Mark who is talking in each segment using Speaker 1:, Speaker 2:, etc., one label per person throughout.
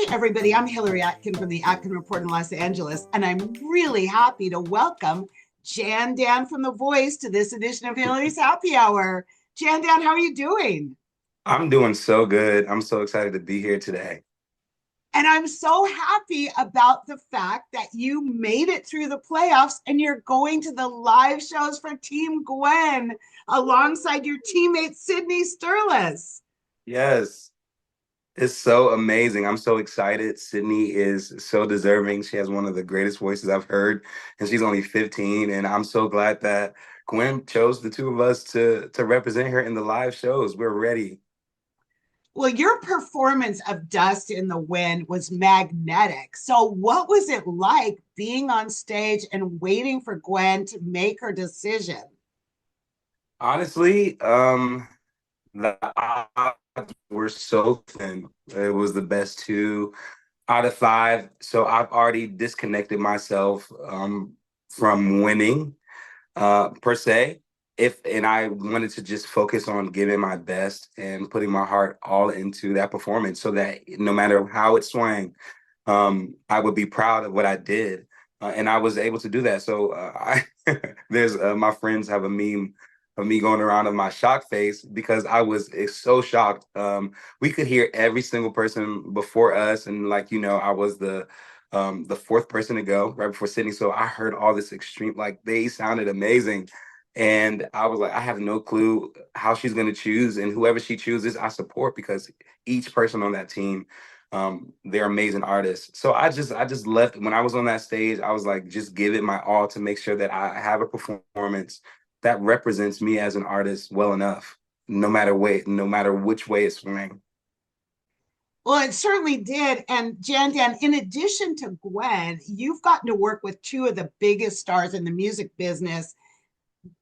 Speaker 1: Hey, everybody, I'm Hillary Atkin from the Atkin Report in Los Angeles, and I'm really happy to welcome Jan Dan from The Voice to this edition of Hillary's Happy Hour. Jan Dan, how are you doing?
Speaker 2: I'm doing so good. I'm so excited to be here today.
Speaker 1: And I'm so happy about the fact that you made it through the playoffs and you're going to the live shows for Team Gwen alongside your teammate, Sydney Sturlas.
Speaker 2: Yes, it's so amazing. I'm so excited. Sydney is so deserving. She has one of the greatest voices I've heard, and she's only 15. And I'm so glad that Gwen chose the two of us to represent her in the live shows. We're ready.
Speaker 1: Well, your performance of Dust in the Wind was magnetic. So, what was it like being on stage and waiting for Gwen to make her decision?
Speaker 2: Honestly, the odds were so thin. It was the best two out of five. So I've already disconnected myself from winning per se. If and I wanted to just focus on giving my best and putting my heart all into that performance, so that no matter how it swang, I would be proud of what I did, and I was able to do that. So I there's my friends have a meme of me going around of my shock face because I was so shocked. We could hear every single person before us, and I was the fourth person to go right before Sydney. So I heard all this extreme, like they sounded amazing. And I was like, I have no clue how she's going to choose. And whoever she chooses, I support because each person on that team, they're amazing artists. So I just left when I was on that stage. I was like, just give it my all to make sure that I have a performance that represents me as an artist well enough, no matter which way it's swinging.
Speaker 1: Well, it certainly did. And Jan Dan, in addition to Gwen, you've gotten to work with two of the biggest stars in the music business,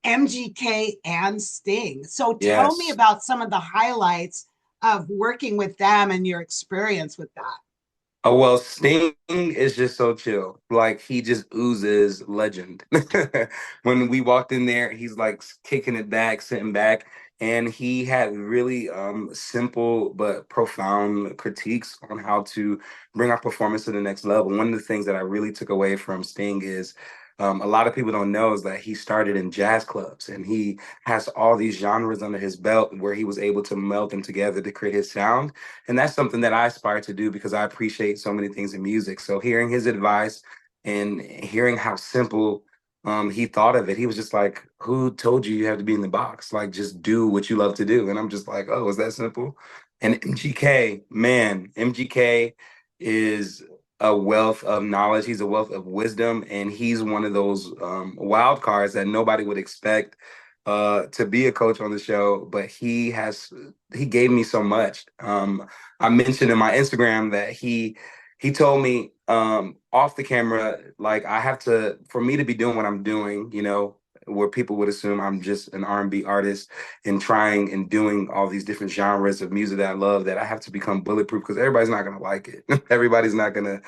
Speaker 1: MGK and Sting. So tell me
Speaker 2: Yes.
Speaker 1: about some of the highlights of working with them and your experience with that.
Speaker 2: Oh well, Sting is just so chill. Like he just oozes legend. When we walked in there, he's like kicking it back, sitting back, and he had really simple but profound critiques on how to bring our performance to the next level. One of the things that I really took away from Sting is a lot of people don't know is that he started in jazz clubs and he has all these genres under his belt where he was able to meld them together to create his sound, and that's something that I aspire to do because I appreciate so many things in music. So hearing his advice and hearing how simple he thought of it, he was just like, "Who told you you have to be in the box? Like, just do what you love to do." And I'm just like, "Oh, is that simple?" And MGK, man, MGK is a wealth of knowledge. He's a wealth of wisdom, and he's one of those wild cards that nobody would expect to be a coach on the show, but he gave me so much. I mentioned in my Instagram that he told me off the camera, like I have to for me to be doing what I'm doing, where people would assume I'm just an R&B artist and trying and doing all these different genres of music that I love, that I have to become bulletproof because everybody's not gonna like it. Everybody's not gonna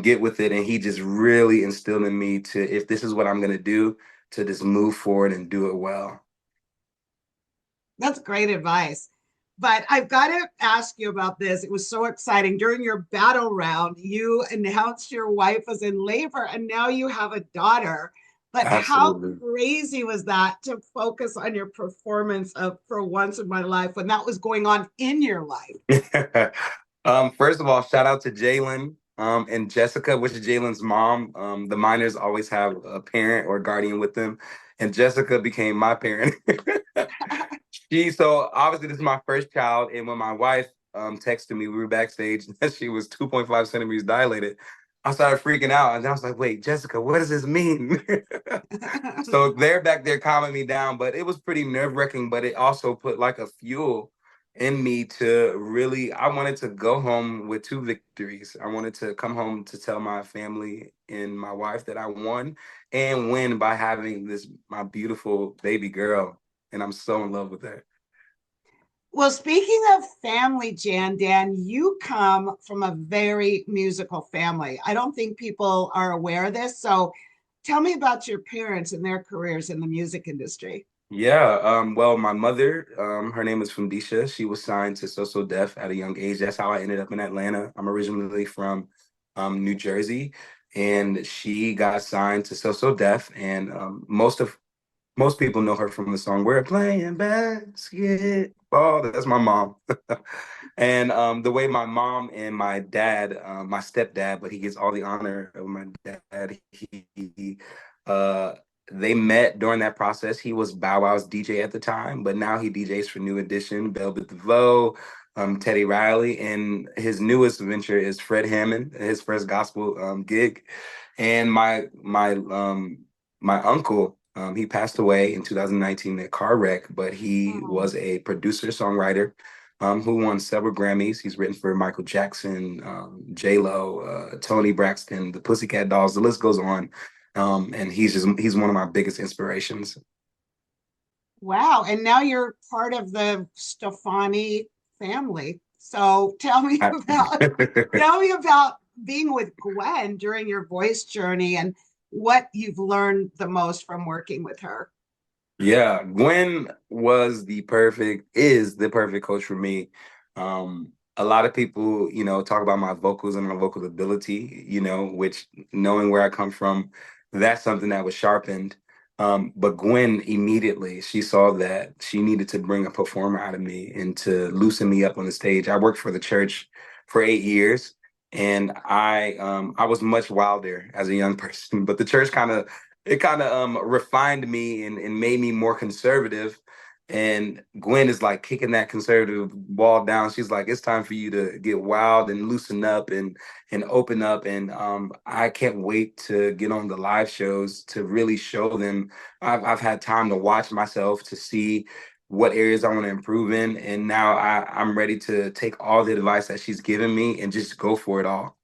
Speaker 2: get with it. And he just really instilled in me to, if this is what I'm gonna do, to just move forward and do it well.
Speaker 1: That's great advice. But I've got to ask you about this. It was so exciting. During your battle round, you announced your wife was in labor and now you have a daughter. But how
Speaker 2: Absolutely.
Speaker 1: crazy was that to focus on your performance of For Once in My Life when that was going on in your life?
Speaker 2: First of all, shout out to Jalen and Jessica, which is Jalen's mom. The minors always have a parent or guardian with them, and Jessica became my parent. So obviously this is my first child, and when my wife texted me, we were backstage that she was 2.5 centimeters dilated. I started freaking out, and I was like, "Wait, Jessica, what does this mean?" So they're back there calming me down, but it was pretty nerve-wracking, but it also put like a fuel in me to really, I wanted to go home with two victories. I wanted to come home to tell my family and my wife that I won, and win by having this my beautiful baby girl, and I'm so in love with her.
Speaker 1: Well, speaking of family, Jan Dan, you come from a very musical family. I don't think people are aware of this. So tell me about your parents and their careers in the music industry.
Speaker 2: Yeah, well, my mother, her name is Fundisha. She was signed to So So Def at a young age. That's how I ended up in Atlanta. I'm originally from New Jersey, and she got signed to So So Def, and most people know her from the song "We're Playing Basketball." That's my mom. And the way my mom and my dad, my stepdad, but he gets all the honor of my dad. He uh, they met during that process. He was Bow Wow's DJ at the time, but now he DJs for New Edition, Velvet DeVoe, Teddy Riley, and his newest venture is Fred Hammond, his first gospel gig. And my uncle, he passed away in 2019 in a car wreck, but he
Speaker 1: Oh,
Speaker 2: was a producer, songwriter, who won several Grammys. He's written for Michael Jackson, J-Lo, Tony Braxton, the Pussycat Dolls. The list goes on. And he's one of my biggest inspirations.
Speaker 1: wow. And now you're part of the Stefani family. So tell me about being with Gwen during your voice journey and what you've learned the most from working with her.
Speaker 2: Yeah, Gwen is the perfect coach for me. A lot of people, talk about my vocals and my vocal ability, which knowing where I come from, that's something that was sharpened. But Gwen immediately, she saw that she needed to bring a performer out of me and to loosen me up on the stage. I worked for the church for 8 years, and I was much wilder as a young person, but the church kind of refined me and made me more conservative. And Gwen is like kicking that conservative wall down. She's like, it's time for you to get wild and loosen up and open up. And I can't wait to get on the live shows to really show them. I've had time to watch myself to see what areas I want to improve in. And now I'm ready to take all the advice that she's given me and just go for it all.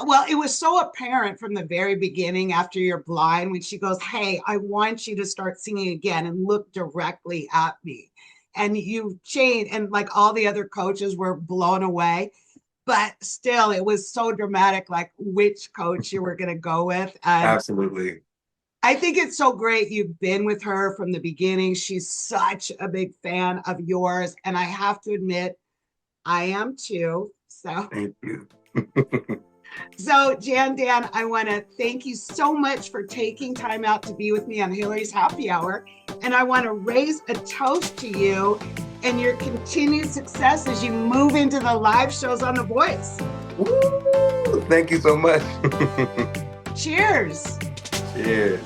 Speaker 1: Well, it was so apparent from the very beginning after you're blind when she goes, "Hey, I want you to start singing again and look directly at me." And you changed, and like all the other coaches were blown away. But still, it was so dramatic, like which coach you were going to go with. And
Speaker 2: Absolutely.
Speaker 1: I think it's so great you've been with her from the beginning. She's such a big fan of yours. And I have to admit, I am too.
Speaker 2: Thank you.
Speaker 1: So, Jan Dan, I want to thank you so much for taking time out to be with me on Hillary's Happy Hour. And I want to raise a toast to you and your continued success as you move into the live shows on The Voice.
Speaker 2: Woo! Thank you so much.
Speaker 1: Cheers.
Speaker 2: Cheers.